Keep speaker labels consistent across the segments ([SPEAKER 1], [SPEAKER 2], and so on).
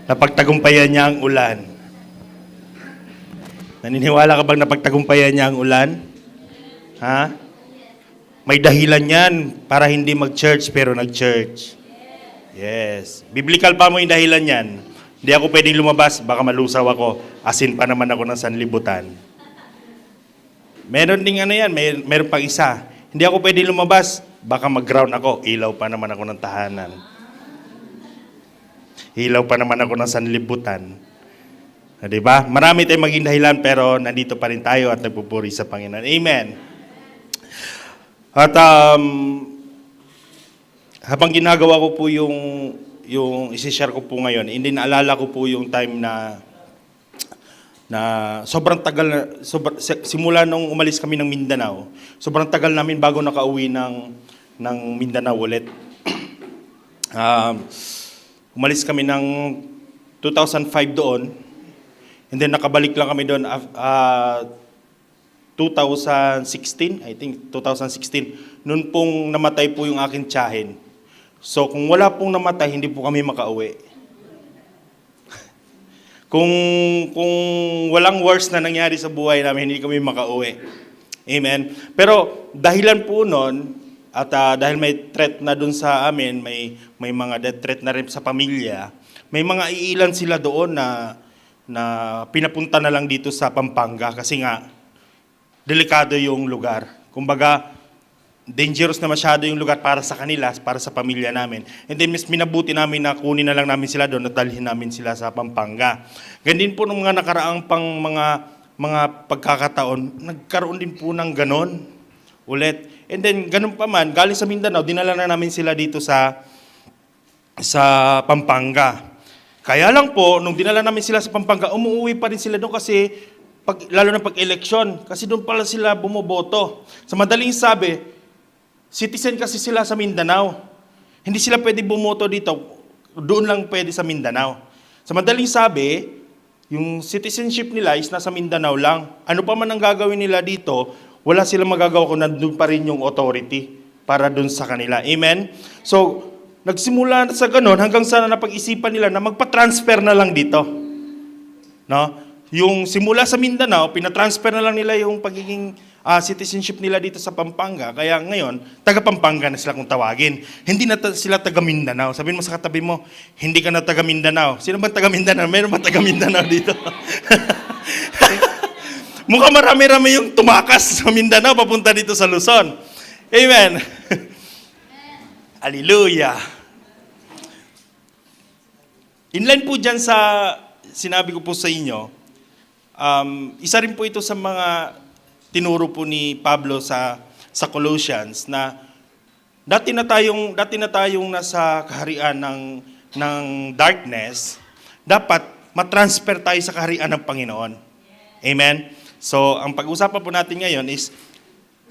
[SPEAKER 1] Napagtagumpayan niya ang ulan. Naniniwala ka bang napagtagumpayan niya ang ulan? Ha? May dahilan yan para hindi mag-church pero nag-church. Yes. Biblical pa mo yung dahilan yan. Hindi ako pwedeng lumabas, baka malusaw ako. Asin pa naman ako ng sanlibutan. Meron ding ano yan, meron pang isa. Hindi ako pwedeng lumabas, baka mag-ground ako. Ilaw pa naman ako ng tahanan. Ilaw pa naman ako ng sanlibutan. Diba? Marami tayong maging dahilan pero nandito pa rin tayo at nagpupuri sa Panginoon. Amen. At habang ginagawa ko po yung isi-share ko po ngayon, hindi naalala ko po yung time na sobrang tagal na, simula nung umalis kami ng Mindanao, sobrang tagal namin bago nakauwi ng Mindanao ulit. Umalis kami ng 2005 doon, and then nakabalik lang kami doon 2016, I think 2016. Noon pong namatay po yung aking tiyahin. So kung wala pong namatay, hindi po kami makauwi. Kung walang worse na nangyari sa buhay namin, hindi kami makauwi. Amen. Pero dahilan po noon, at dahil may threat na dun sa amin, may mga death threat na rin sa pamilya, may mga iilan sila doon na pinapunta na lang dito sa Pampanga kasi nga delikado yung lugar. Kumbaga, dangerous na masyado yung lugar para sa kanila, para sa pamilya namin. And then, mas minabuti namin na kunin na lang namin sila doon at dalhin namin sila sa Pampanga. Ganyan po ng mga nakaraang pang mga pagkakataon, nagkaroon din po ng ganon ulit. And then, ganun pa man, galing sa Mindanao, dinala na namin sila dito sa Pampanga. Kaya lang po, nung dinala namin sila sa Pampanga, umuwi pa rin sila doon kasi, lalo na pag-eleksyon, kasi doon pala sila bumoboto. Sa madaling sabi, citizen kasi sila sa Mindanao. Hindi sila pwede bumoto dito, doon lang pwede sa Mindanao. Sa madaling sabi, yung citizenship nila is nasa Mindanao lang. Ano pa man ang gagawin nila dito, wala silang magagawa kung nandun pa rin yung authority para doon sa kanila. Amen? So, nagsimula sa ganun hanggang sa napag-isipan nila na magpa-transfer na lang dito. No? Yung simula sa Mindanao, pinatransfer na lang nila yung pagiging citizenship nila dito sa Pampanga. Kaya ngayon, taga-Pampanga na sila kung tawagin. Hindi na sila taga-Mindanao. Sabihin mo sa katabi mo, hindi ka na taga-Mindanao. Sino ba taga-Mindanao? Meron ba taga-Mindanao dito? Mukhang marami-rami yung tumakas sa Mindanao papunta dito sa Luzon. Amen. Hallelujah. Inline po dyan sa sinabi ko po sa inyo, isa rin po ito sa mga tinuro po ni Pablo sa Colossians na dati na tayong nasa kaharian ng darkness, dapat matransfer tayo sa kaharian ng Panginoon. Amen? So, ang pag-usapan po natin ngayon is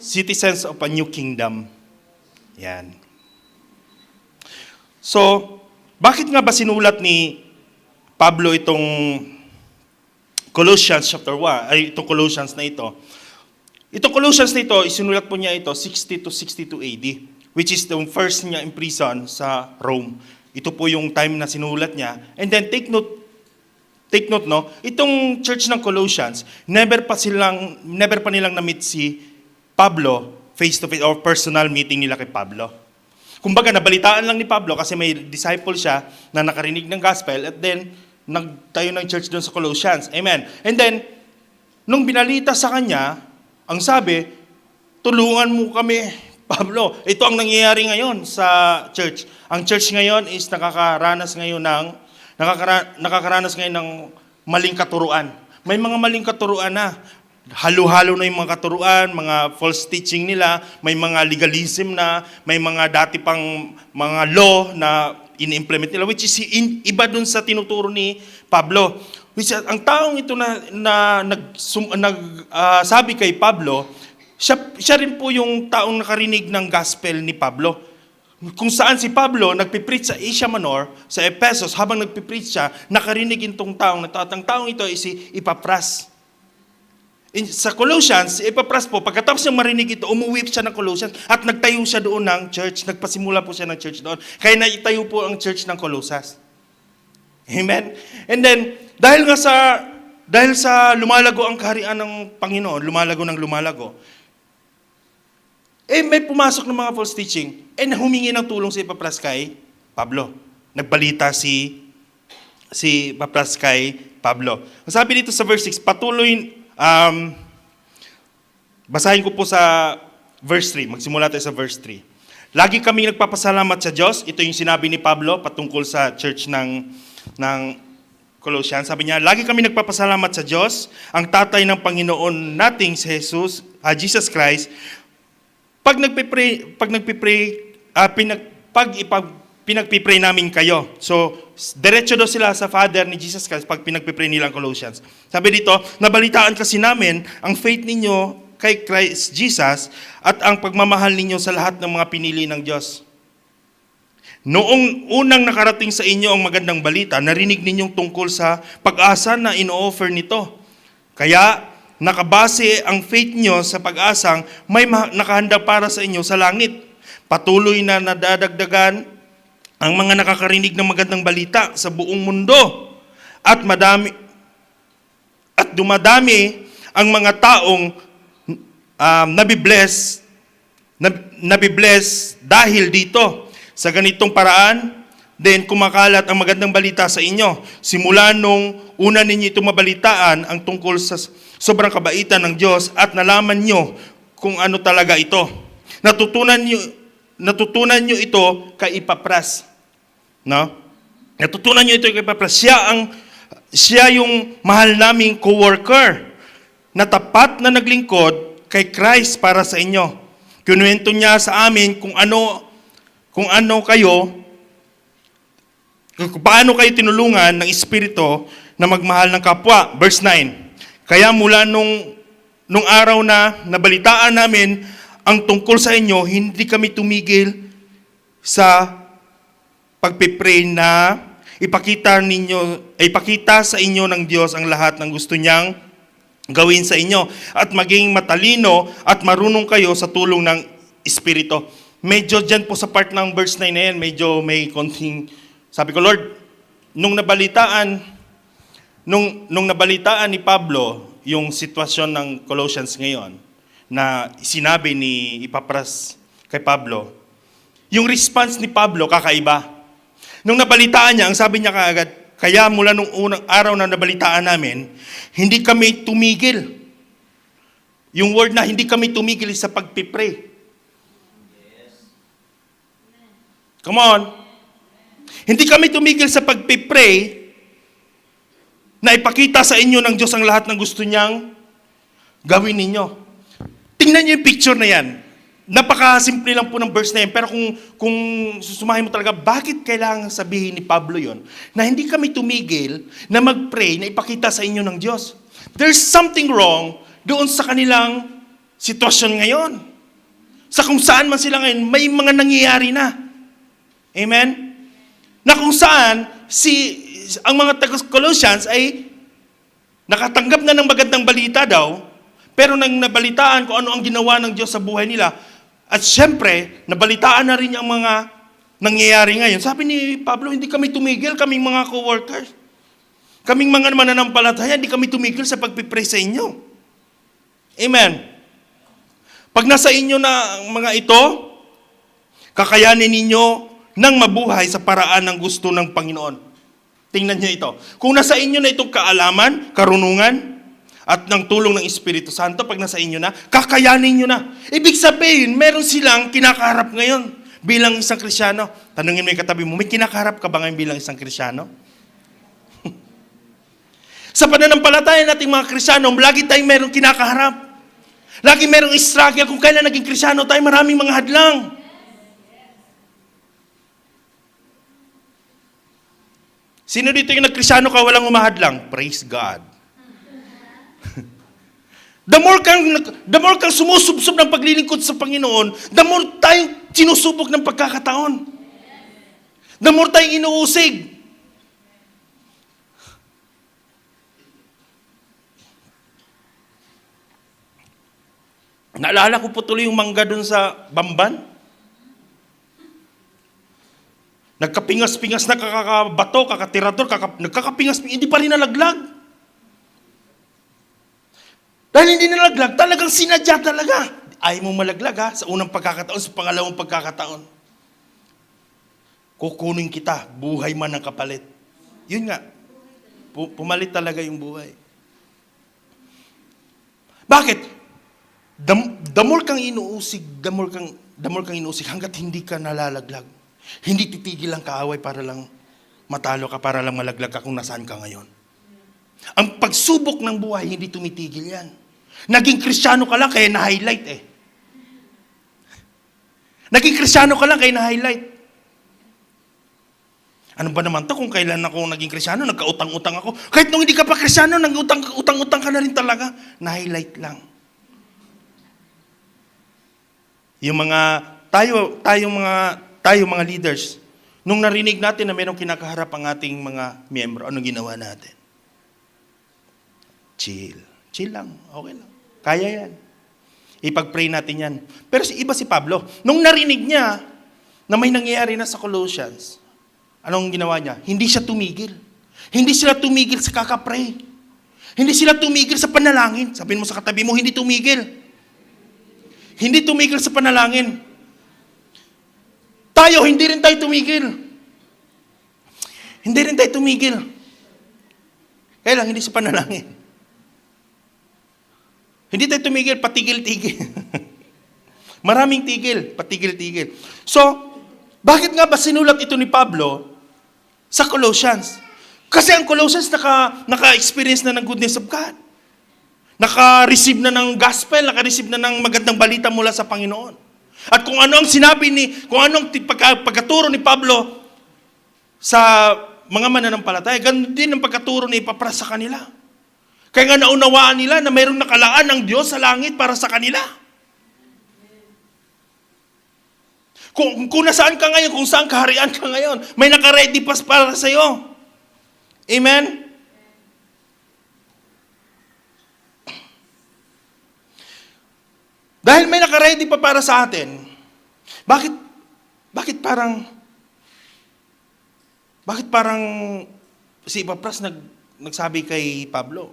[SPEAKER 1] citizens of a new kingdom. Yan. So, bakit nga ba sinulat ni Pablo itong Colossians chapter 1, itong Colossians na ito? Itong Colossians na ito, isinulat po niya ito 60 to 62 AD, which is the first niya in prison sa Rome. Ito po yung time na sinulat niya. And then take note, no, itong church ng Colossians, never pa nilang na-meet si Pablo face to face or personal meeting nila kay Pablo. Kumbaga, nabalitaan lang ni Pablo kasi may disciple siya na nakarinig ng gospel at then nagtayo ng church doon sa Colossians. Amen. And then, nung binalita sa kanya, ang sabi, tulungan mo kami, Pablo. Ito ang nangyayari ngayon sa church. Ang church ngayon is nakakaranas ngayon ng maling katuruan. May mga maling katuruan na. Halo-halo na yung mga katuruan, mga false teaching nila, may mga legalism na, may mga dati pang mga law na in-implement nila, which is iba dun sa tinuturo ni Pablo. Which ang taong ito na sabi kay Pablo, siya rin po yung taong nakarinig ng gospel ni Pablo. Kung saan si Pablo nagpipreach sa Asia Minor, sa Ephesus, habang nagpipreach siya, nakarinig itong taong ang taong ito ay si Epaphras. Sa Colossians, si Epaphras po, pagkatapos niyang marinig ito, umuwi siya ng Colossians at nagtayo siya doon ng church. Nagpasimula po siya ng church doon. Kaya naitayo po ang church ng Colossus. Amen? And then, dahil sa lumalago ang kaharian ng Panginoon, lumalago ng lumalago, may pumasok ng mga false teaching, humingi ng tulong si Epapras kay Pablo. Nagbalita si Epapras kay Pablo. Ang sabi dito sa verse 6, basahin ko po sa verse 3. Magsimula tayo sa verse 3. Lagi kaming nagpapasalamat sa Diyos. Ito yung sinabi ni Pablo patungkol sa church ng Colossians. Sabi niya, lagi kami nagpapasalamat sa Diyos, ang tatay ng Panginoon nating si Jesus Christ, pinagpipray namin kayo. So, diretso daw sila sa Father ni Jesus Christ pag pinagpipray nila ang Colossians. Sabi dito, nabalitaan kasi namin ang faith ninyo kay Christ Jesus at ang pagmamahal ninyo sa lahat ng mga pinili ng Diyos. Noong unang nakarating sa inyo ang magandang balita, narinig ninyong tungkol sa pag-asa na ino-offer nito. Kaya, nakabase ang faith nyo sa pag-asang may nakahanda para sa inyo sa langit. Patuloy na nadadagdagan ang mga nakakarinig ng magandang balita sa buong mundo. At dumadami ang mga taong nabibless dahil dito. Sa ganitong paraan, then kumakalat ang magandang balita sa inyo. Simula nung una ninyo itong mabalitaan ang tungkol sa sobrang kabaitan ng Diyos at nalaman nyo kung ano talaga ito. Natutunan nyo ito kay Epapras. No? Natutunan nyo ito kay Epapras. Siya yung mahal naming co-worker na tapat na naglingkod kay Christ para sa inyo. Kinuwento niya sa amin kung paano kayo tinulungan ng Espiritu na magmahal ng kapwa. Verse 9. Kaya mula nung araw na nabalitaan namin ang tungkol sa inyo, hindi kami tumigil sa pagpipray na ipakita sa inyo ng Diyos ang lahat ng gusto niyang gawin sa inyo at maging matalino at marunong kayo sa tulong ng Espiritu. Medyo dyan po sa part ng verse 9 na yan, medyo may konting, sabi ko, Lord, nung nabalitaan ni Pablo yung sitwasyon ng Colossians ngayon, na sinabi ni Epapras kay Pablo, yung response ni Pablo kakaiba. Nung nabalitaan niya, ang sabi niya kaagad, kaya mula nung unang araw na nabalitaan namin, hindi kami tumigil. Yung word na hindi kami tumigil sa pagpipray. Come on. Hindi kami tumigil sa pagpipray na ipakita sa inyo ng Diyos ang lahat ng gusto niyang gawin ninyo. Tingnan niyo yung picture na yan. Napakasimple lang po ng verse na yan. Pero kung susumahin mo talaga, bakit kailangan sabihin ni Pablo yon na hindi kami tumigil na mag-pray na ipakita sa inyo ng Diyos? There's something wrong doon sa kanilang sitwasyon ngayon. Sa kung saan man sila ngayon, may mga nangyayari na. Amen? Na kung saan ang mga taga-Colossians ay nakatanggap na ng magandang balita daw, pero nang nabalitaan kung ano ang ginawa ng Diyos sa buhay nila, at syempre, nabalitaan na rin ang mga nangyayari ngayon. Sabi ni Pablo, hindi kami tumigil, kaming mga co-workers. Kaming mga mananampalataya, hindi kami tumigil sa pagpipray sa inyo. Amen? Pag nasa inyo na ang mga ito, kakayanin ninyo nang mabuhay sa paraan ng gusto ng Panginoon. Tingnan niyo ito. Kung nasa inyo na itong kaalaman, karunungan, at ng tulong ng Espiritu Santo, pag nasa inyo na, kakayanin nyo na. Ibig sabihin, meron silang kinakaharap ngayon bilang isang Krisyano. Tanungin mo yung katabi mo, may kinakaharap ka ba ngayon bilang isang Krisyano? Sa pananampalataya nating mga Krisyano, lagi tayong merong kinakaharap. Lagi merong struggle. Kung kailan naging Krisyano tayo, maraming mga hadlang. Sino dito yung nagkrisyano ka, walang umahadlang? Praise God. The more kang sumusubsob ng paglilingkod sa Panginoon, the more tayong sinusubok ng pagkakataon. The more tayong inuusig. Naalala ko po tuloy yung mangga dun sa Bamban. Nagkapingas-pingas na kakakabato, kakatirador, nagkakapingas, hindi pa rin nalaglag. Dahil hindi nalaglag, talagang sinadya talaga. Ayaw mo malaglag ha, sa unang pagkakataon, sa pangalawang pagkakataon. Kukunin kita, buhay man ang kapalit. Yun nga, pumalit talaga yung buhay. Bakit? Damol kang inuusig, damol kang inuusig hanggat hindi ka nalalaglag. Hindi titigil ang kaaway para lang matalo ka, para lang malaglag ka kung nasaan ka ngayon. Ang pagsubok ng buhay, hindi tumitigil yan. Naging Kristiyano ka lang, kaya na-highlight eh. Naging Kristiyano ka lang, kaya na-highlight. Ano ba naman to kung kailan ako naging Kristiyano, nagkautang-utang ako. Kahit nung hindi ka pa Kristiyano, nag-utang-utang ka na rin talaga. Na-highlight lang. Yung mga, tayo mga leaders, nung narinig natin na mayroong kinakaharap ang ating mga miyembro, anong ginawa natin? Chill. Chill lang. Okay lang. Kaya yan. Ipag-pray natin yan. Pero iba si Pablo. Nung narinig niya na may nangyayari na sa Colossians, anong ginawa niya? Hindi siya tumigil. Hindi sila tumigil sa kakapray. Hindi sila tumigil sa panalangin. Sabihin mo sa katabi mo, hindi tumigil. Hindi tumigil sa panalangin. Tayo, hindi rin tayo tumigil. Hindi rin tayo tumigil. Kaya lang, hindi sa panalangin. Hindi tayo tumigil, patigil-tigil. Maraming tigil, patigil-tigil. So, bakit nga ba sinulat ito ni Pablo sa Colossians? Kasi ang Colossians naka-experience na ng goodness of God. Naka-receive na ng gospel, naka-receive na ng magandang balita mula sa Panginoon. At kung ano ang kung ano ang pagkaturo ni Pablo sa mga mananampalataya, ganun din ang pagkaturo na ipapras sa kanila. Kaya nga naunawaan nila na mayroong nakalaan ng Diyos sa langit para sa kanila. Kung nasaan ka ngayon, kung saan kaharian ka ngayon, may nakaready pa para sa iyo. Amen? Dahil may nakaready pa para sa atin, bakit parang si Epapras nagsabi kay Pablo,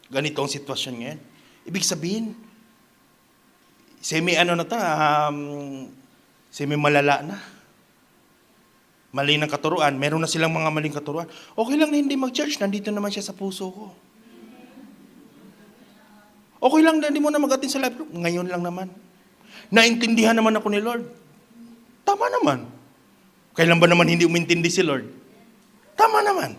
[SPEAKER 1] ganito ang sitwasyon ngayon. Ibig sabihin, malala na. Mali ng katuruan, meron na silang mga maling katuruan. Okay lang na hindi mag-church, nandito naman siya sa puso ko. Okay lang na hindi mo na mag-attend sa life group. Ngayon lang naman. Naintindihan naman ako ni Lord. Tama naman. Kailan ba naman hindi umintindi si Lord? Tama naman.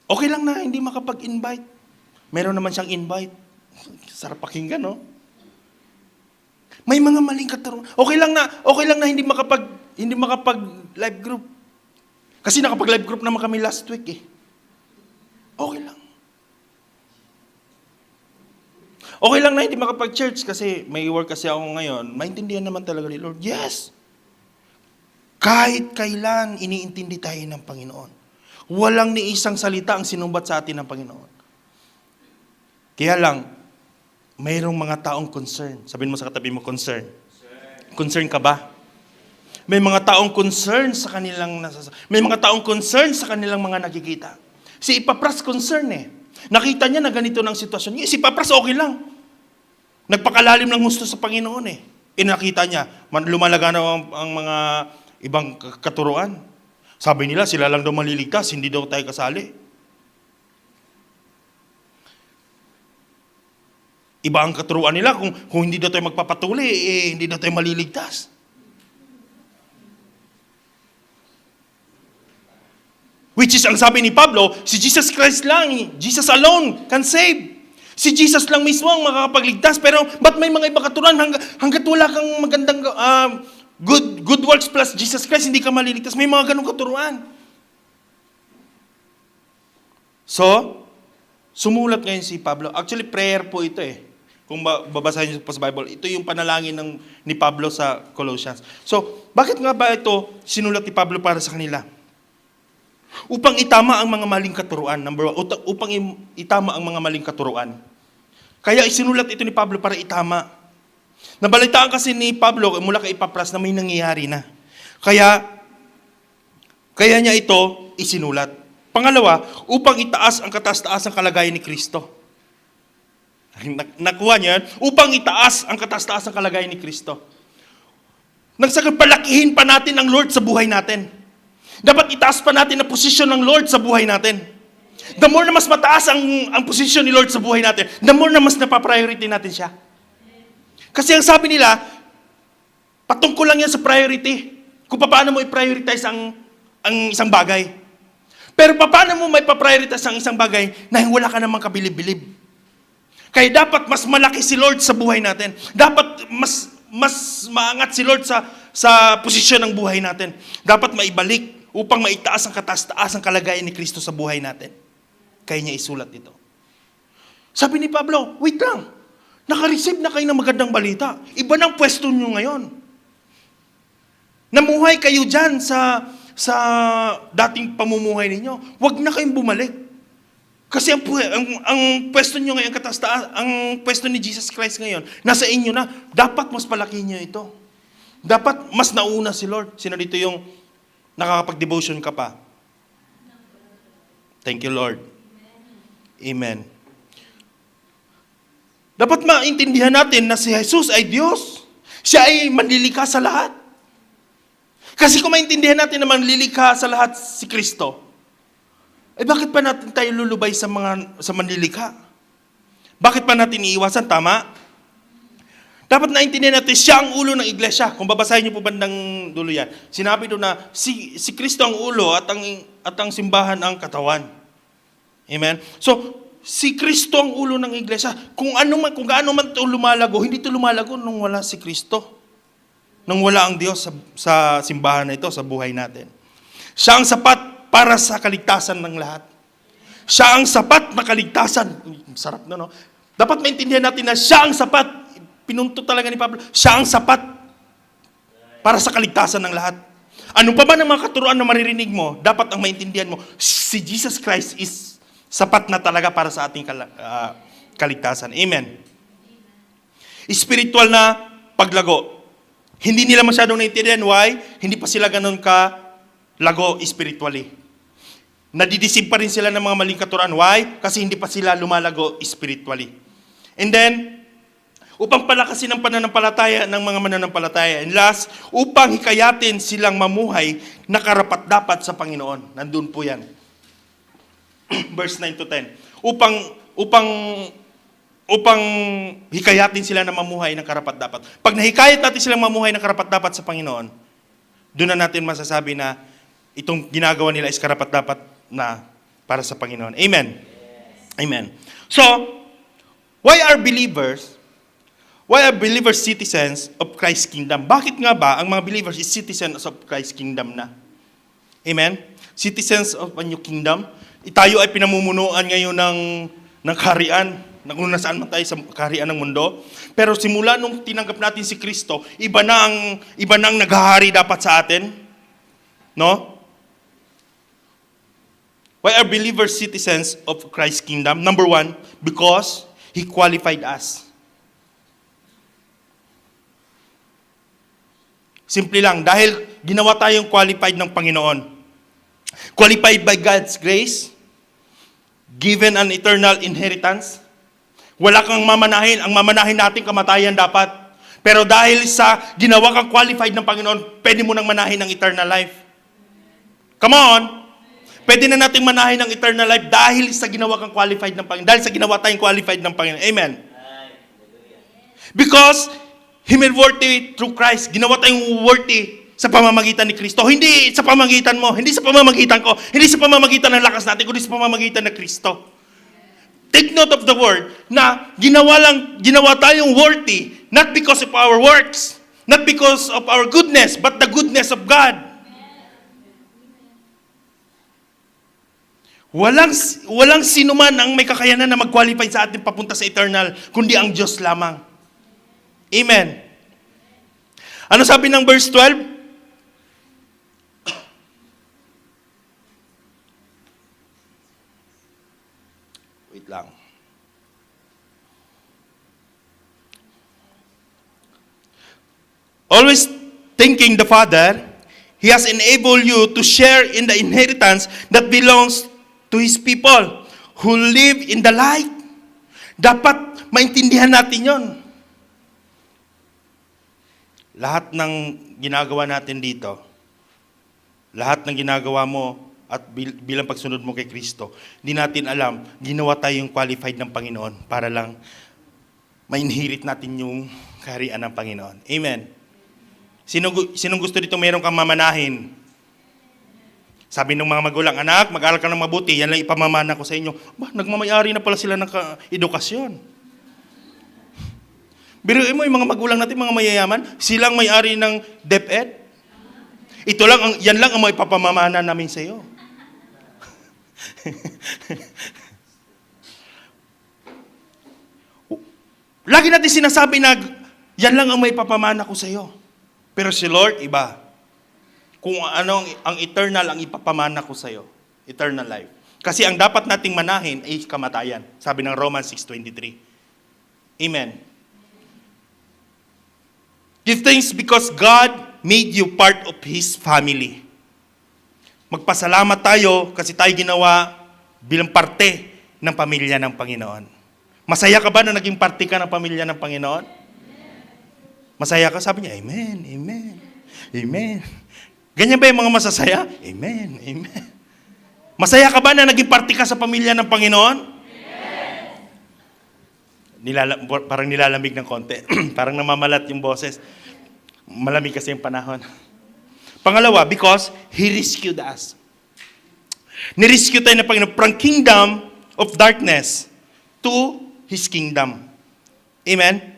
[SPEAKER 1] Okay lang na hindi makapag-invite. Meron naman siyang invite. Sarap pakinggan, no? May mga maling katuruan. Okay lang na hindi makapag live group. Kasi nakapag live group naman kami last week eh. Okay lang. Okay lang na hindi makapag-church kasi may work kasi ako ngayon. Maintindihan naman talaga ni Lord. Yes. Kahit kailan iniintindi tayo ng Panginoon. Walang ni isang salita ang sinumbat sa atin ng Panginoon. Kaya lang, mayroong mga taong concern. Sabihin mo sa katabi mo, concern. Concern ka ba? May mga taong concern sa kanilang mga nakikita. Si Epapras concern eh. Nakita niya na ganito ng sitwasyon niya. Si Epapras okay lang. Nagpakalalim ng gusto sa Panginoon eh. Nakita niya, lumalaga na ang mga ibang katuruan. Sabi nila, sila lang daw maliligtas, hindi daw tayo kasali. Iba ang katuruan nila, kung hindi daw tayo magpapatuloy, hindi daw tayo maliligtas. Which is, ang sabi ni Pablo, si Jesus Christ lang, Jesus alone can save. Si Jesus lang mismo ang makakapagligtas. Pero ba't may mga ibang katuruan hanggat wala kang magandang good works plus Jesus Christ, hindi ka maliligtas. May mga ganong katuruan. So, sumulat ngayon si Pablo. Actually, prayer po ito eh. Kung babasahin niyo po sa Bible, ito yung panalangin ni Pablo sa Colossians. So, bakit nga ba ito sinulat ni Pablo para sa kanila? Upang itama ang mga maling katuruan. Number one, upang itama ang mga maling katuruan. Kaya isinulat ito ni Pablo para itama. Nabalitaan kasi ni Pablo mula kay Epapras na may nangyayari na. Kaya niya ito isinulat. Pangalawa, upang itaas ang kataas-taasang kalagayan ni Kristo. Nakuha niya yan? Upang itaas ang kataas-taasang kalagayan ni Kristo. Nagsagapalakihin pa natin ang Lord sa buhay natin. Dapat itaas pa natin ang posisyon ng Lord sa buhay natin. The more na mas mataas ang posisyon ni Lord sa buhay natin, the more na mas napapriority natin siya. Kasi ang sabi nila, patungkol lang yan sa priority. Kung paano mo i-prioritize ang isang bagay. Pero paano mo may pa-prioritize ang isang bagay na wala ka namang kabilib-bilib? Kaya dapat mas malaki si Lord sa buhay natin. Dapat mas maangat si Lord sa posisyon ng buhay natin. Dapat maibalik upang maitaas ang kataas-taas ang kalagayan ni Kristo sa buhay natin. Kaya niya isulat ito. Sabi ni Pablo, wait lang. Naka-receive na kayo ng magandang balita. Iba ng pwesto nyo ngayon. Namuhay kayo dyan sa dating pamumuhay ninyo. Huwag na kayong bumalik. Kasi ang pwesto nyo ngayon, ang pwesto ni Jesus Christ ngayon, nasa inyo na. Dapat mas palaki nyo ito. Dapat mas nauna si Lord. Sino dito yung nakakapag-devotion ka pa? Thank you, Lord. Amen. Dapat maintindihan natin na si Jesus ay Diyos. Siya ay manlilikha sa lahat. Kasi kung maintindihan natin na manlilikha sa lahat si Kristo, bakit pa natin tayo lulubay sa manlilikha? Bakit pa natin iiwasan? Tama? Dapat naintindihan natin, siya ang ulo ng iglesia. Kung babasahin niyo po bandang dulo yan, sinabi doon na si Kristo ang ulo at ang simbahan ang katawan. Amen? So, si Kristo ang ulo ng iglesia. Kung gaano man ito lumalago, hindi ito lumalago nung wala si Kristo. Nung wala ang Diyos sa simbahan na ito, sa buhay natin. Siya ang sapat para sa kaligtasan ng lahat. Siya ang sapat na kaligtasan. Sarap na, no? Dapat maintindihan natin na siya ang sapat. Pinunto talaga ni Pablo. Siya ang sapat para sa kaligtasan ng lahat. Ano pa ba ng mga katuruan na maririnig mo, dapat ang maintindihan mo, si Jesus Christ is sapat na talaga para sa ating kaligtasan. Amen. Spiritual na paglago. Hindi nila masyadong naintindihan. Why? Hindi pa sila ganun lago spiritually. Nadidisib pa rin sila ng mga maling katuruan. Why? Kasi hindi pa sila lumalago spiritually. And then, upang palakasin ang pananampalataya ng mga mananampalataya. And last, upang hikayatin silang mamuhay na karapat-dapat sa Panginoon. Nandun po yan. Verse 9 to 10. Upang hikayatin sila na mamuhay ng karapat-dapat. Pag nahikayat natin silang mamuhay ng karapat-dapat sa Panginoon, doon na natin masasabi na itong ginagawa nila is karapat-dapat na para sa Panginoon. Amen. Amen. So, why are believers citizens of Christ's kingdom? Bakit nga ba ang mga believers is citizens of Christ's kingdom na? Amen? Citizens of a new kingdom. Tayo ay pinamumunuan ngayon ng kaharian, na kung nasaan man tayo sa kaharian ng mundo. Pero simula nung tinanggap natin si Kristo, iba na ang naghahari dapat sa atin. No? Why are believers citizens of Christ's kingdom? Number one, because He qualified us. Simple lang, dahil ginawa tayong qualified ng Panginoon. Qualified by God's grace, given an eternal inheritance. Wala kang mamanahin, ang mamanahin natin kamatayan dapat. Pero dahil sa ginawa kang qualified ng Panginoon, pwede mo nang manahin ang eternal life. Come on! Pwede na nating manahin ang eternal life dahil sa ginawa kang qualified ng Panginoon. Dahil sa ginawa tayong qualified ng Panginoon. Amen. Because He made worthy through Christ. Ginawa tayong worthy sa pamamagitan ni Kristo. Hindi sa pamamagitan mo, hindi sa pamamagitan ko, hindi sa pamamagitan ng lakas natin, kundi sa pamamagitan ng Kristo. Take note of the word na ginawa tayong worthy not because of our works, not because of our goodness, but the goodness of God. Walang sino man ang may kakayanan na mag-qualify sa atin papunta sa eternal, kundi ang Diyos lamang. Amen. Ano sabi ng verse 12? Wait lang. always thanking the Father, He has enabled you to share in the inheritance that belongs to His people who live in the light. Dapat maintindihan natin yon. Lahat ng ginagawa natin dito, lahat ng ginagawa mo at bilang pagsunod mo kay Kristo, hindi natin alam, ginawa tayong qualified ng Panginoon para lang ma-inherit natin yung kaharian ng Panginoon. Amen. Sinong gusto dito mayroon kang mamanahin? Sabi ng mga magulang, anak, mag-aral ka ng mabuti, yan lang ipamamana ko sa inyo. Nagmamayari na pala sila ng edukasyon. Biruin mo yung mga magulang natin, mga mayayaman, silang may-ari ng DepEd. Yan lang ang may papamamana namin sa iyo. Lagi natin sinasabi na, yan lang ang may papamana ko sa iyo. Pero si Lord, iba. Kung ano ang eternal ang ipapamana ko sa iyo. Eternal life. Kasi ang dapat nating manahin ay kamatayan. Sabi ng Romans 6:23. Amen. Give thanks because God made you part of His family. Magpasalamat tayo kasi tayo ginawa bilang parte ng pamilya ng Panginoon. Masaya ka ba na naging parte ka ng pamilya ng Panginoon? Masaya ka? Sabi niya, Amen, Amen, Amen. Ganyan ba yung mga masasaya? Amen, Amen. Masaya ka ba na naging parte ka sa pamilya ng Panginoon? Parang nilalamig ng konti. Parang namamalat yung boses. Malamig kasi yung panahon. Pangalawa, because He rescued us. Nirescue tayo ng Panginoon from kingdom of darkness to His kingdom. Amen?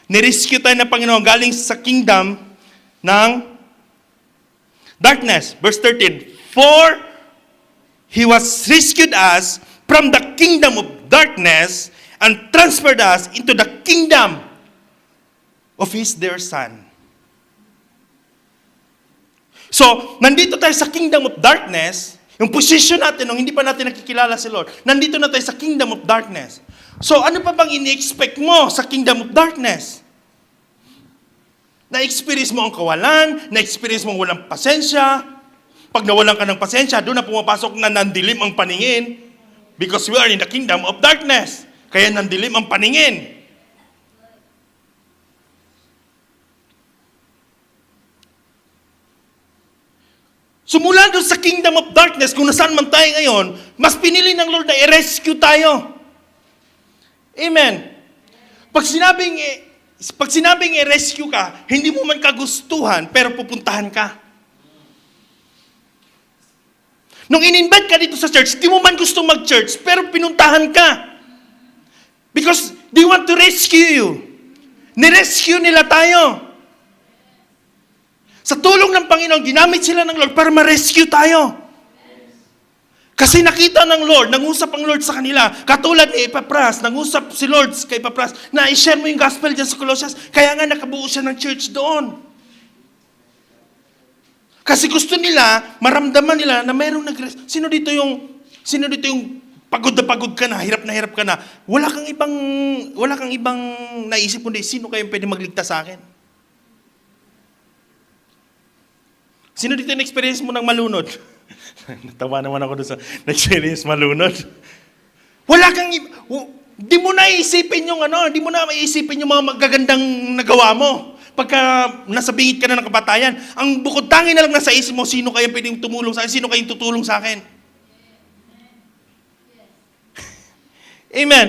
[SPEAKER 1] Nirescue tayo ng Panginoon galing sa kingdom ng darkness. Verse 13, for He was rescued us from the kingdom of darkness and transferred us into the kingdom of His dear Son. So, nandito tayo sa kingdom of darkness, yung position natin nung hindi pa natin nakikilala si Lord, nandito na tayo sa kingdom of darkness. So, ano pa bang ini-expect mo sa kingdom of darkness? Na-experience mo ang kawalan, na-experience mo walang pasensya. Pag nawalan ka ng pasensya, doon na pumapasok na nandilim ang paningin because we are in the kingdom of darkness. Kaya nandilim ang paningin. So mula doon sa kingdom of darkness, kung nasaan man tayo ngayon, mas pinili ng Lord na i-rescue tayo. Amen. Pag sinabing i-rescue ka, hindi mo man kagustuhan, pero pupuntahan ka. Nung in-invite ka dito sa church, di mo man gusto mag-church, pero pinuntahan ka. Because they want to rescue you. Ni-rescue nila tayo. Sa tulong ng Panginoon, ginamit sila ng Lord para ma-rescue tayo. Kasi nakita ng Lord, nangusap ang Lord sa kanila. Katulad ni Epapras, nangusap si Lord kay Epapras na i-share mo yung gospel dyan sa Colossians. Kaya nga nakabuo siya ng church doon. Kasi gusto nila, maramdaman nila na mayroong Sino dito yung pagod ka na hirap ka na. Wala kang ibang naisip kundi sino kayong pwede magligtas sa akin? Sino dito na-experience mo ng malunod? Natawa naman ako doon sa na-experience malunod. Di mo na iisipin yung di mo na maiisipin yung mga magagandang nagawa mo. Pagka nasa bingit ka na ng kapatayan, ang bukod tangi na lang nasa isip mo, sino kayong pwedeng tumulong sa akin? Sino kayong tutulong sa akin? Amen.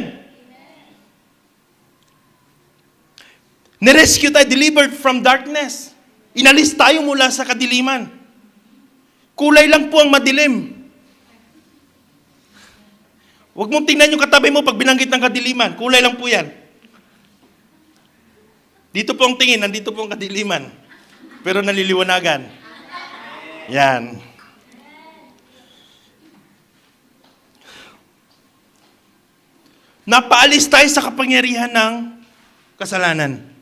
[SPEAKER 1] Nirescue tayo, delivered from darkness. Inalis tayo mula sa kadiliman. Kulay lang po ang madilim. Huwag mong tingnan yung katabi mo pag binanggit ng kadiliman. Kulay lang po yan. Dito po ang tingin, nandito po ang kadiliman. Pero naliliwanagan. Yan. Napaalis tayo sa kapangyarihan ng kasalanan.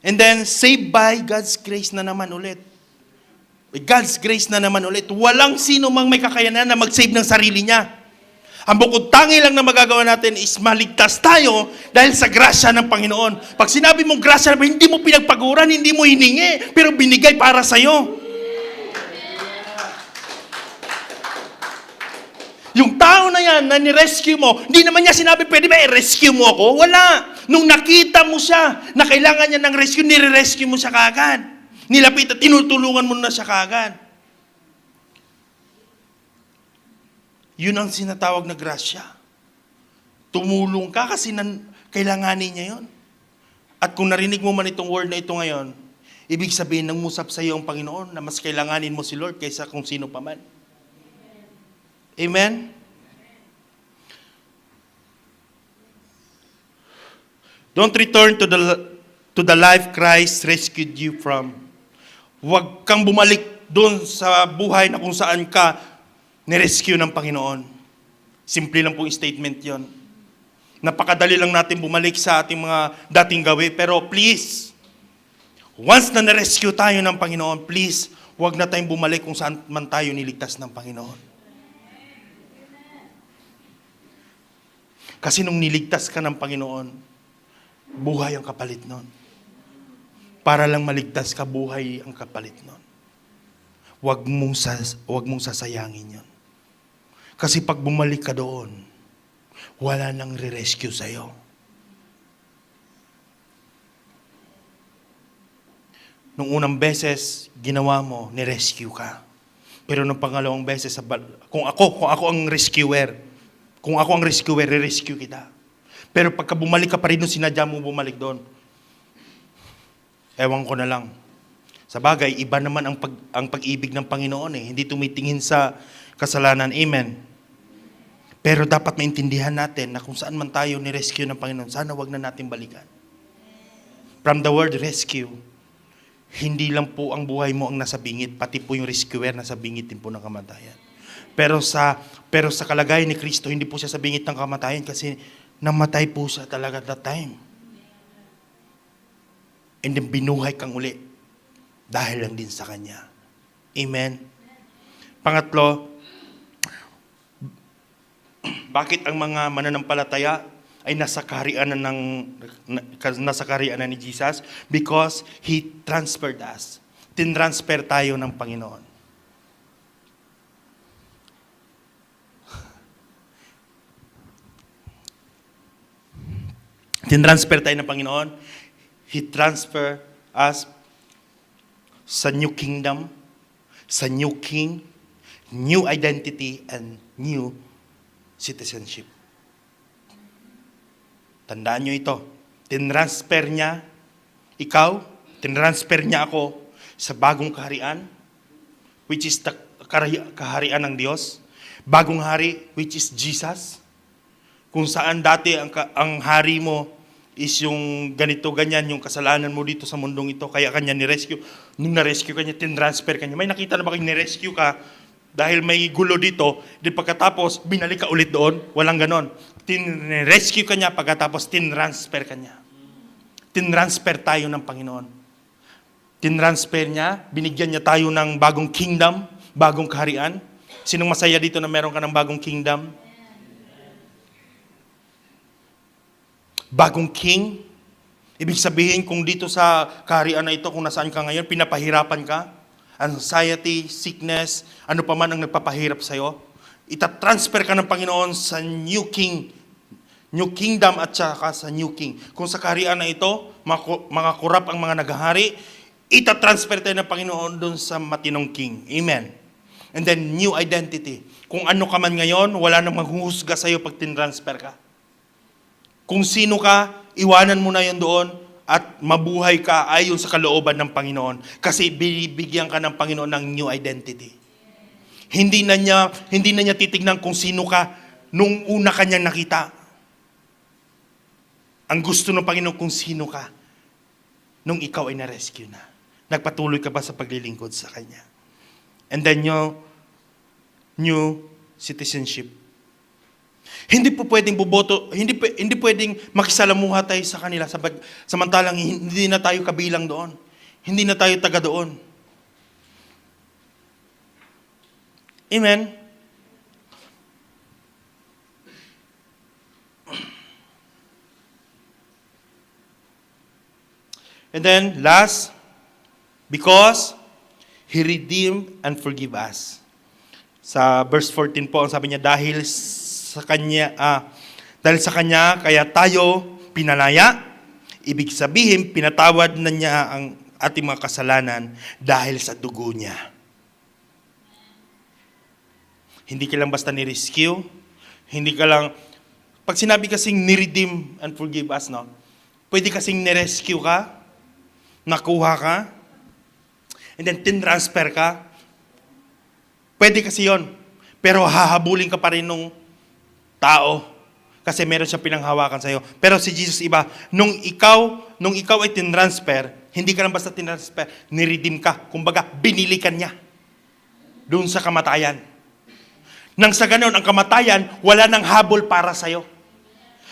[SPEAKER 1] And then, saved by God's grace na naman ulit. God's grace na naman ulit. Walang sino mang may kakayanan na mag-save ng sarili niya. Ang bukod tangi lang na magagawa natin is maligtas tayo dahil sa grasya ng Panginoon. Pag sinabi mong grasya, hindi mo pinagpaguran, hindi mo hiningi, pero binigay para sa'yo. Yung tao na yan na ni-rescue mo, hindi naman niya sinabi, pwede ba i-rescue mo ako? Wala. Nung nakita mo siya na kailangan niya ng rescue, nire-rescue mo siya kaagad. Nilapit at tinutulungan mo na siya kaagad. Yun ang sinatawag na grasya. Tumulong ka kasi kailanganin niya yun. At kung narinig mo man itong word na ito ngayon, ibig sabihin ng musap sa iyo ang Panginoon na mas kailanganin mo si Lord kaysa kung sino pa man. Amen? Don't return to the life Christ rescued you from. Huwag kang bumalik doon sa buhay na kung saan ka nirescue ng Panginoon. Simple lang pong statement yon. Napakadali lang natin bumalik sa ating mga dating gawi. Pero please, once na nirescue tayo ng Panginoon, please, huwag na tayong bumalik kung saan man tayo niligtas ng Panginoon. Kasi nung niligtas ka ng Panginoon, buhay ang kapalit nun. Para lang maligtas ka, buhay ang kapalit nun. Huwag mong sasayangin yun. Kasi pag bumalik ka doon, wala nang re-rescue sa'yo. Nung unang beses, ginawa mo, ni-rescue ka. Pero nung pangalawang beses, kung ako ang rescuer, re-rescue kita. Pero pagka bumalik ka pa rin nung sinadya mo bumalik doon, ewan ko na lang. Sa bagay, iba naman ang pag-ibig ng Panginoon eh. Hindi tumitingin sa kasalanan. Amen. Pero dapat maintindihan natin na kung saan man tayo ni-rescue ng Panginoon, sana wag na natin balikan. From the word rescue, hindi lang po ang buhay mo ang nasa bingit, pati po yung rescuer nasa bingit din po ng kamatayan. Pero sa kalagayan ni Kristo, hindi po siya sa bingit ng kamatayan kasi namatay po siya talaga that time. And then binuhay kang uli dahil lang din sa Kanya. Amen. Pangatlo, bakit ang mga mananampalataya ay nasa kaharianan ni Jesus? Because He transferred us. Tinransfer tayo ng Panginoon. Tinransfer tayo ng Panginoon. He transfer us sa new kingdom, sa new king, new identity, and new citizenship. Tandaan nyo ito. Tinransfer niya ikaw, tinransfer niya ako sa bagong kaharian, which is the kaharian ng Diyos. Bagong hari, which is Jesus. Kung saan dati ang hari mo is yung ganito, ganyan, yung kasalanan mo dito sa mundong ito, kaya kanya ni-rescue. Nung na-rescue kanya, tinransfer kanya. May nakita na ba kung ni-rescue ka dahil may gulo dito, di pagkatapos, binalik ka ulit doon? Walang ganon. Tin-rescue kanya, pagkatapos tinransfer kanya. Tinransfer tayo ng Panginoon. Tinransfer niya, binigyan niya tayo ng bagong kingdom, bagong kaharian. Sinong masaya dito na meron ka ng bagong kingdom? Bagong king. Ibig sabihin, kung dito sa kaharian na ito, kung nasaan ka ngayon, pinapahirapan ka, anxiety, sickness, ano pa man ang nagpapahirap sa'yo, itatransfer ka ng Panginoon sa new king, new kingdom at saka sa new king. Kung sa kaharian na ito, mga kurap ang mga naghahari, itatransfer tayo ng Panginoon dun sa matinong king. Amen. And then, new identity. Kung ano ka man ngayon, wala nang maghuhusga sa'yo pag tinransfer ka. Kung sino ka, iwanan mo na yun doon at mabuhay ka ayon sa kalooban ng Panginoon. Kasi binibigyan ka ng Panginoon ng new identity. Hindi na niya titignan kung sino ka nung una kanyang nakita. Ang gusto ng Panginoon kung sino ka nung ikaw ay na-rescue na. Nagpatuloy ka ba sa paglilingkod sa Kanya? And then new citizenship. Hindi po pwedeng buboto, hindi pwedeng makisalamuha tayo sa kanila samantalang hindi na tayo kabilang doon. Hindi na tayo taga doon. Amen. And then, last, because He redeemed and forgive us. Sa verse 14 po, ang sabi niya, dahil sa Kanya, kaya tayo pinalaya. Ibig sabihin, pinatawad na niya ang ating mga kasalanan dahil sa dugo niya. Hindi ka lang basta ni-rescue, hindi ka lang, pag sinabi kasing ni-redeem and forgive us, no? Pwede kasing ni-rescue ka, nakuha ka, and then tin-transfer ka. Pwede kasi yon. Pero hahabulin ka pa rin nung tao. Kasi meron siyang pinanghawakan sa'yo. Pero si Jesus iba, nung ikaw ay tin-transfer, hindi ka lang basta tin-transfer, ni-redeem ka. Kumbaga, binili ka niya. Doon sa kamatayan. Nang sa ganon, ang kamatayan, wala nang habol para sa'yo.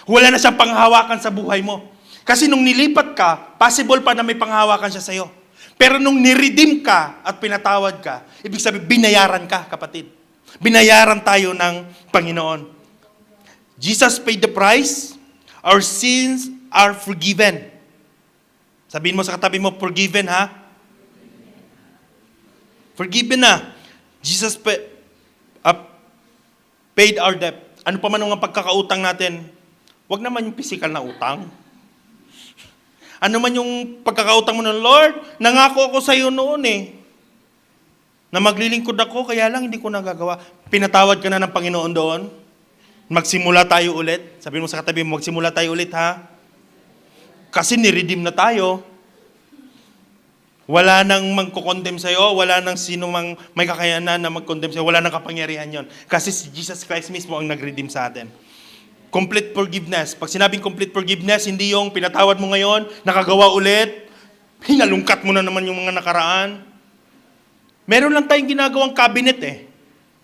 [SPEAKER 1] Wala na siyang panghawakan sa buhay mo. Kasi nung nilipat ka, possible pa na may panghawakan siya sa'yo. Pero nung ni-redeem ka at pinatawad ka, ibig sabihin, binayaran ka, kapatid. Binayaran tayo ng Panginoon. Jesus paid the price. Our sins are forgiven. Sabihin mo sa katabi mo, forgiven ha? Forgiven na. Jesus paid our debt. Ano pa man ang pagkakautang natin, wag naman yung physical na utang. Ano man yung pagkakautang mo ng Lord, nangako ako sa iyo noon na maglilingkod ako, kaya lang hindi ko nagagawa. Pinatawad ka na ng Panginoon doon. Magsimula tayo ulit. Sabihin mo sa katabi mo, magsimula tayo ulit ha. Kasi ni-redeem na tayo. Wala nang magkukondem sa'yo, wala nang sino mang may kakayanan na mag-condemn sa'yo, wala nang kapangyarihan yon. Kasi si Jesus Christ mismo ang nag-redeem sa atin. Complete forgiveness. Pag sinabing complete forgiveness, hindi yung pinatawad mo ngayon, nakagawa ulit, hinalungkat mo na naman yung mga nakaraan. Meron lang tayong ginagawang cabinet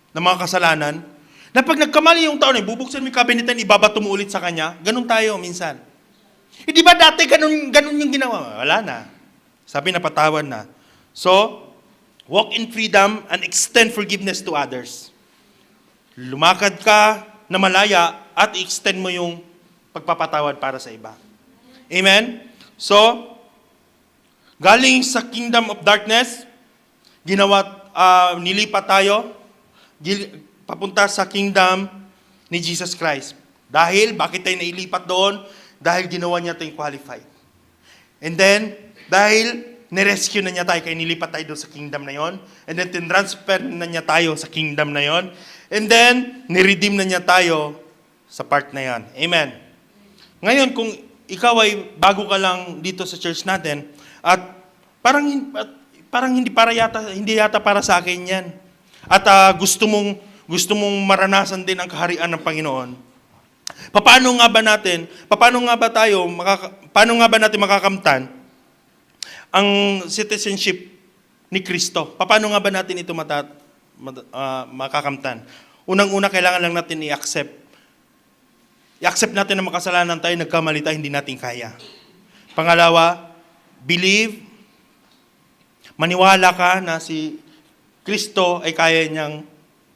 [SPEAKER 1] ng mga kasalanan, na pag nagkamali yung tao bubuksan mo yung cabinet na ibabato mo ulit sa kanya. Ganun tayo minsan. Di ba dati ganun yung ginawa? Wala na. Sabi na patawad na. So, walk in freedom and extend forgiveness to others. Lumakad ka na malaya at extend mo yung pagpapatawad para sa iba. Amen? So, galing sa kingdom of darkness, nilipat tayo, papunta sa kingdom ni Jesus Christ. Bakit tayo nailipat doon? Dahil ginawa niya tayong qualified. And then, dahil nirescue na niya tayo, kaya nilipat tayo doon sa kingdom na yon. And then, tinransfer na niya tayo sa kingdom na yon. And then, niredeem na niya tayo sa part na yon. Amen. Ngayon, kung ikaw ay bago ka lang dito sa church natin, at parang hindi yata para sa akin yan. At gusto mong maranasan din ang kaharian ng Panginoon. Paano nga ba natin makakamtan ang citizenship ni Kristo? Paano nga ba natin ito makakamtan? Unang-una, kailangan lang natin i-accept. I-accept natin na makasalanan tayo, nagkamali tayo, hindi natin kaya. Pangalawa, believe, maniwala ka na si Kristo ay kaya niyang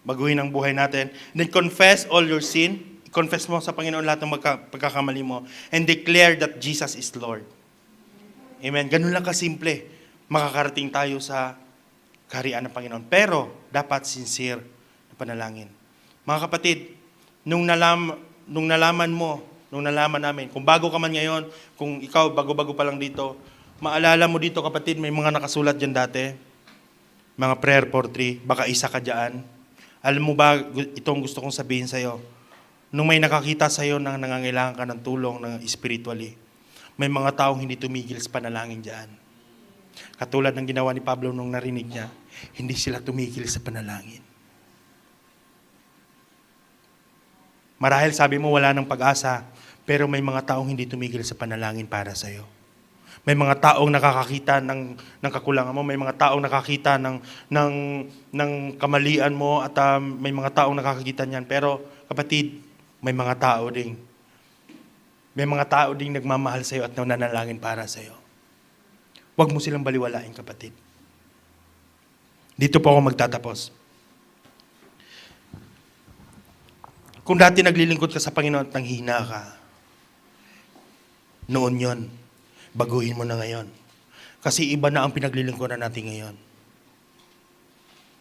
[SPEAKER 1] baguhin ang buhay natin. Then confess all your sin. Confess mo sa Panginoon lahat ng pagkakamali mo. And declare that Jesus is Lord. Amen. Ganun lang kasimple. Makakarating tayo sa kaharian ng Panginoon. Pero, dapat sincere na panalangin. Mga kapatid, nung nalaman namin, kung bago ka man ngayon, kung ikaw bago-bago pa lang dito, maalala mo dito kapatid, may mga nakasulat dyan dati. Mga prayer for 3, baka isa ka dyan. Alam mo ba, itong gusto kong sabihin sa'yo, nung may nakakita sa'yo na nangangailangan ka ng tulong ng spiritually, may mga taong hindi tumigil sa panalangin dyan. Katulad ng ginawa ni Pablo nung narinig niya, hindi sila tumigil sa panalangin. Marahil sabi mo wala ng pag-asa, pero may mga taong hindi tumigil sa panalangin para sa'yo. May mga taong nakakakita ng kakulangan mo, may mga taong nakakita ng kamalian mo, at may mga taong nakakakita niyan. Pero kapatid, may mga tao ding nagmamahal sa iyo at nananalangin para sa iyo. Huwag mo silang baliwalain, kapatid. Dito po ako magtatapos. Kung dati naglilingkod ka sa Panginoon at nanghina ka, noon yon, baguhin mo na ngayon. Kasi iba na ang pinaglilingkuran natin ngayon.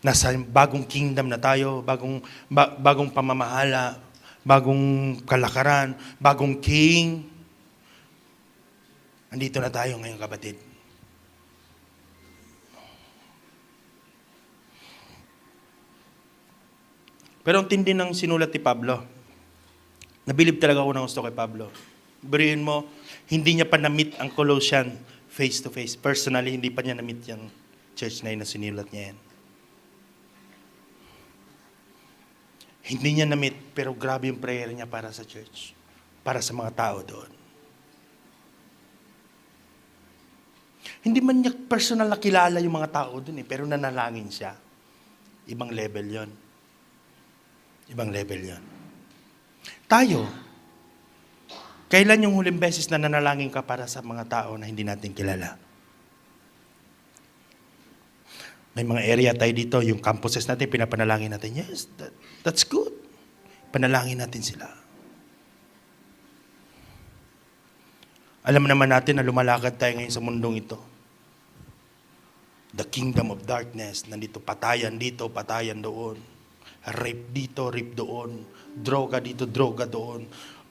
[SPEAKER 1] Nasa bagong kingdom na tayo, bagong pamamahala, bagong kalakaran, bagong king. Andito na tayo ngayon, kapatid. Pero ang tindi ng sinulat ni Pablo. Nabilib talaga ako ng gusto kay Pablo. Burihin mo, hindi niya pa na-meet ang Colossian face to face. Personally, hindi pa niya na-meet yung church na yun na sinulat niya yan. Hindi niya na-meet, pero grabe yung prayer niya para sa church. Para sa mga tao doon. Hindi man niya personal na kilala yung mga tao doon pero nanalangin siya. Ibang level yon. Ibang level yon. Tayo, kailan yung huling beses na nanalangin ka para sa mga tao na hindi natin kilala? May mga area tayo dito, yung campuses natin, pinapanalangin natin. Yes, that's good. Panalangin natin sila. Alam naman natin na lumalakad tayo ngayon sa mundong ito. The kingdom of darkness, nandito patayan dito, patayan doon. Rape dito, rape doon. Droga dito, droga doon.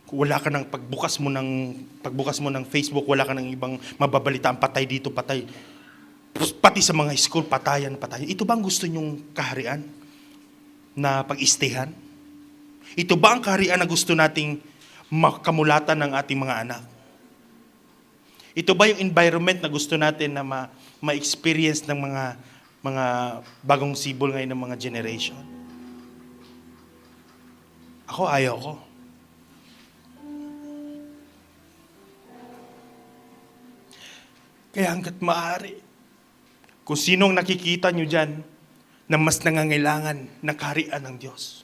[SPEAKER 1] Wala ka ng pagbukas mo ng Facebook, wala ka ng ibang mababalitaan, patay dito, patay. Pati sa mga school, patayan. Ito ba ang gusto nyong kaharian na pag-istehan? Ito ba ang kaharian na gusto nating makamulatan ng ating mga anak? Ito ba yung environment na gusto natin na ma-experience ng mga bagong sibol ngayon ng mga generation? Ako, ayaw ko. Kaya hanggat maaari, kung sinong nakikita nyo dyan na mas nangangailangan ng kaharian ng Diyos,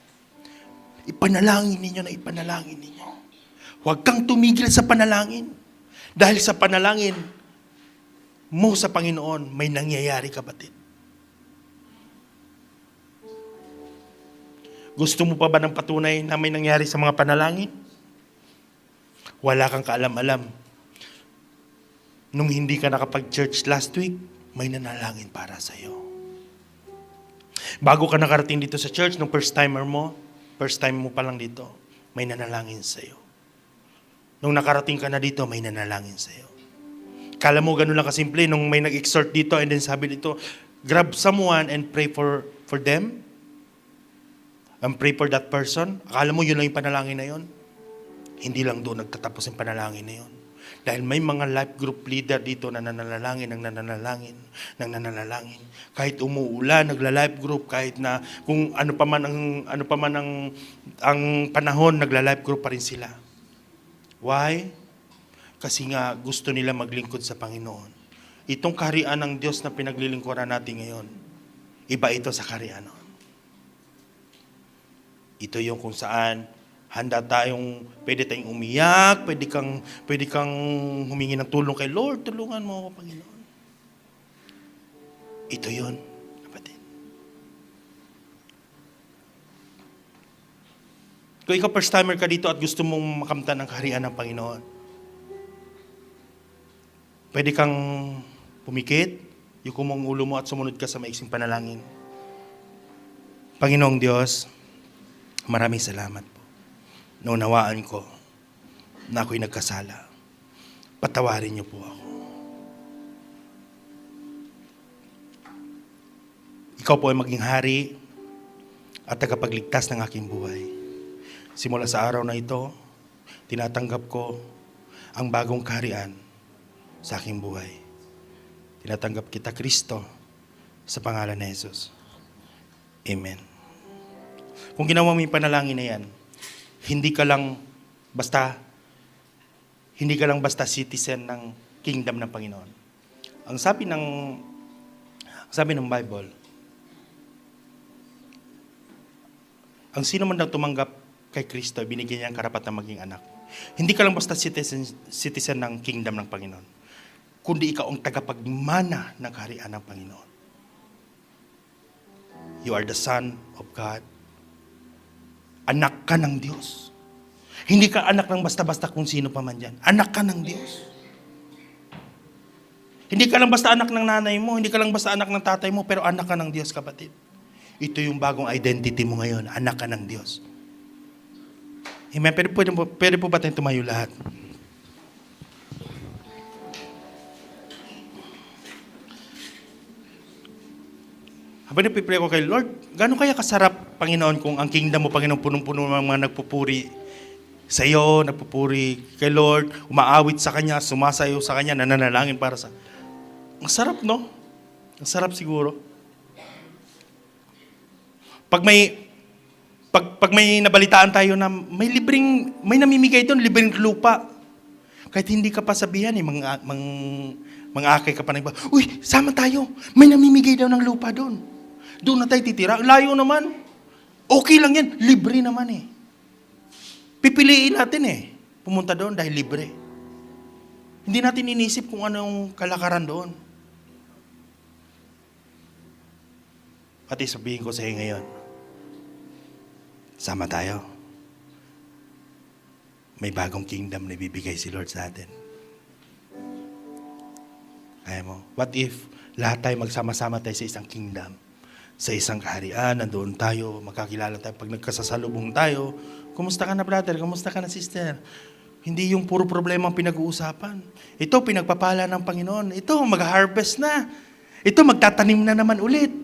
[SPEAKER 1] ipanalangin ninyo na ipanalangin ninyo. Huwag kang tumigil sa panalangin. Dahil sa panalangin mo sa Panginoon, may nangyayari, kapatid. Gusto mo pa ba ng patunay na may nangyari sa mga panalangin? Wala kang kaalam-alam. Nung hindi ka nakapag-church last week, may nanalangin para sa iyo. Bago ka nakarating dito sa church, nung first time mo pa lang dito, may nanalangin sa iyo. Nung nakarating ka na dito, may nanalangin sa iyo. Kala mo ganun lang kasimple, nung may nag-exhort dito and then sabi dito, grab someone and pray for them. And pray for that person. Akala mo yun lang yung panalangin na yun? Hindi lang doon nagtatapos yung panalangin na yun. Dahil may mga life group leader dito na nananalangin. Kahit umuulan, nagla-life group. Kahit na kung ano pa man ang panahon, nagla-life group pa rin sila. Why? Kasi nga gusto nila maglingkod sa Panginoon. Itong kaharian ng Diyos na pinaglilingkuran natin ngayon, iba ito sa kaharian noon. Ito yung kung saan handa tayong, pwede tayong umiyak, pwede kang humingi ng tulong kay Lord, tulungan mo ako, Panginoon. Ito yun, kapatid. Kung ikaw first timer ka dito at gusto mong makamtan ng kaharian ng Panginoon, pwede kang pumikit, yuko mong ulo mo at sumunod ka sa maiksing panalangin. Panginoong Diyos, maraming salamat po. Naunawaan ko na ako'y nagkasala. Patawarin niyo po ako. Ikaw po ay maging hari at tagapagligtas ng aking buhay. Simula sa araw na ito, tinatanggap ko ang bagong kaharian sa aking buhay. Tinatanggap kita, Kristo, sa pangalan ni Jesus. Amen. Kung ginawa mo yung panalangin na yan, hindi ka lang basta citizen ng kingdom ng Panginoon. Ang sabi ng Bible, ang sino man daw tumanggap kay Kristo, binigyan niya ang karapatan maging anak. Hindi ka lang basta citizen ng kingdom ng Panginoon, kundi ikaw ang tagapagmana ng kaharian ng Panginoon. You are the Son of God. Anak ka ng Diyos. Hindi ka anak ng basta-basta kung sino pa man dyan. Anak ka ng Diyos. Hindi ka lang basta anak ng nanay mo, hindi ka lang basta anak ng tatay mo, pero anak ka ng Diyos, kapatid. Ito yung bagong identity mo ngayon, anak ka ng Diyos. Amen. Pwede po ba tayong tumayo lahat? Habang napipray ko kay Lord, gano'n kaya kasarap, Panginoon, kung ang kingdom mo, Panginoon, punong-puno ng mga nagpupuri sa iyo, nagpupuri kay Lord, umaawit sa Kanya, sumasayo sa Kanya, nananalangin para sa... Ang sarap, no? Ang sarap siguro. Pag may nabalitaan tayo na may namimigay doon, libreng lupa. Kahit hindi ka pa sabihan, mang-akay ka pa ng iba, uy, sama tayo, may namimigay daw ng lupa doon. Doon na tayo titira. Layo naman. Okay lang yan. Libre naman eh. Pipiliin natin eh. Pumunta doon dahil libre. Hindi natin inisip kung anong kalakaran doon. Pati sabihin ko sa iyo ngayon, sama tayo. May bagong kingdom na ibibigay si Lord sa atin. Kaya mo, what if lahat tayo magsama-sama tayo sa isang kingdom? Sa isang kaharian, nandoon tayo, magkakilala tayo. Pag nagkasasalubong tayo, kumusta ka na brother, kumusta ka na sister? Hindi yung puro problema ang pinag-uusapan. Ito, pinagpapala ng Panginoon. Ito, mag-harvest na. Ito, magtatanim na naman ulit.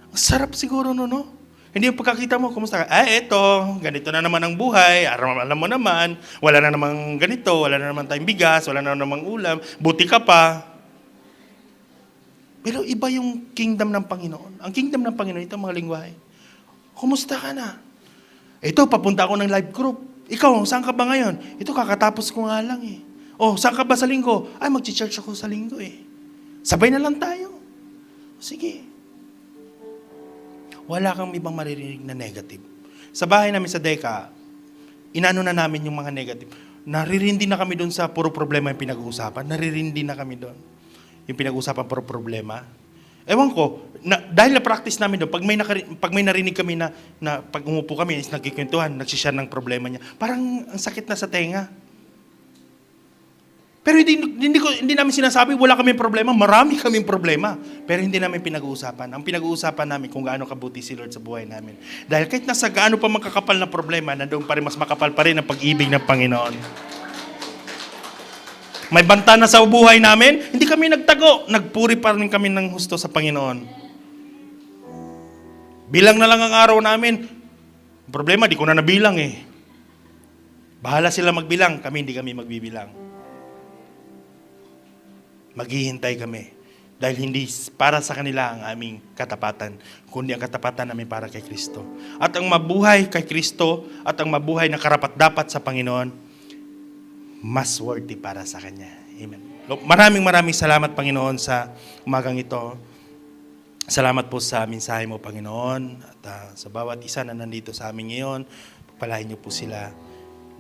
[SPEAKER 1] Ang sarap siguro no? Hindi yung pagkakita mo, kumusta ka? Ito, ganito na naman ang buhay. Alam mo naman, wala na namang ganito, wala na naman tayong bigas, wala na namang ulam, buti ka pa. Pero iba yung kingdom ng Panginoon. Ang kingdom ng Panginoon, ito mga lingwahe. Kumusta ka na? Ito, papunta ako ng live group. Ikaw, saan ka ba ngayon? Ito, kakatapos ko nga lang eh. Oh, saan ka ba sa linggo? Ay, mag-church ako sa linggo eh. Sabay na lang tayo. Sige. Wala kang ibang maririnig na negative. Sa bahay namin sa Deka, inano na namin yung mga negative. Naririndi na kami doon sa puro problema yung pinag-uusapan. Naririndi na kami doon. Yung pinag-uusapan puro problema. Ewan ko, dahil na-practice namin doon, pag may narinig kami na pag umupo kami, is nagkikwentuhan, nagsishare ng problema niya, parang ang sakit na sa tenga. Pero hindi namin sinasabi, wala kaming problema, marami kaming problema. Pero hindi namin pinag-uusapan. Ang pinag-uusapan namin kung gaano kabuti si Lord sa buhay namin. Dahil kahit nasa gaano pa makakapal na problema, nandoon pa rin mas makapal pa rin ang pag-ibig ng Panginoon. May banta na sa buhay namin, hindi kami nagtago. Nagpuri pa rin kami ng husto sa Panginoon. Bilang na lang ang araw namin. Problema, di ko na nabilang eh. Bahala sila magbilang, hindi kami magbibilang. Maghihintay kami. Dahil hindi para sa kanila ang aming katapatan, kundi ang katapatan namin para kay Kristo. At ang mabuhay kay Kristo at ang mabuhay na karapat-dapat sa Panginoon, mas worthy para sa Kanya. Amen. Maraming salamat, Panginoon, sa umagang ito. Salamat po sa mensahe mo, Panginoon. At sa bawat isa na nandito sa amin ngayon, pagpalain niyo po sila.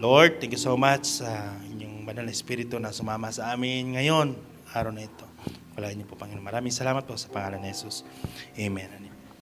[SPEAKER 1] Lord, thank you so much sa inyong banal na Espiritu na sumama sa amin ngayon, araw na ito. Pagpalain niyo po, Panginoon. Maraming salamat po sa pangalan ni Jesus. Amen.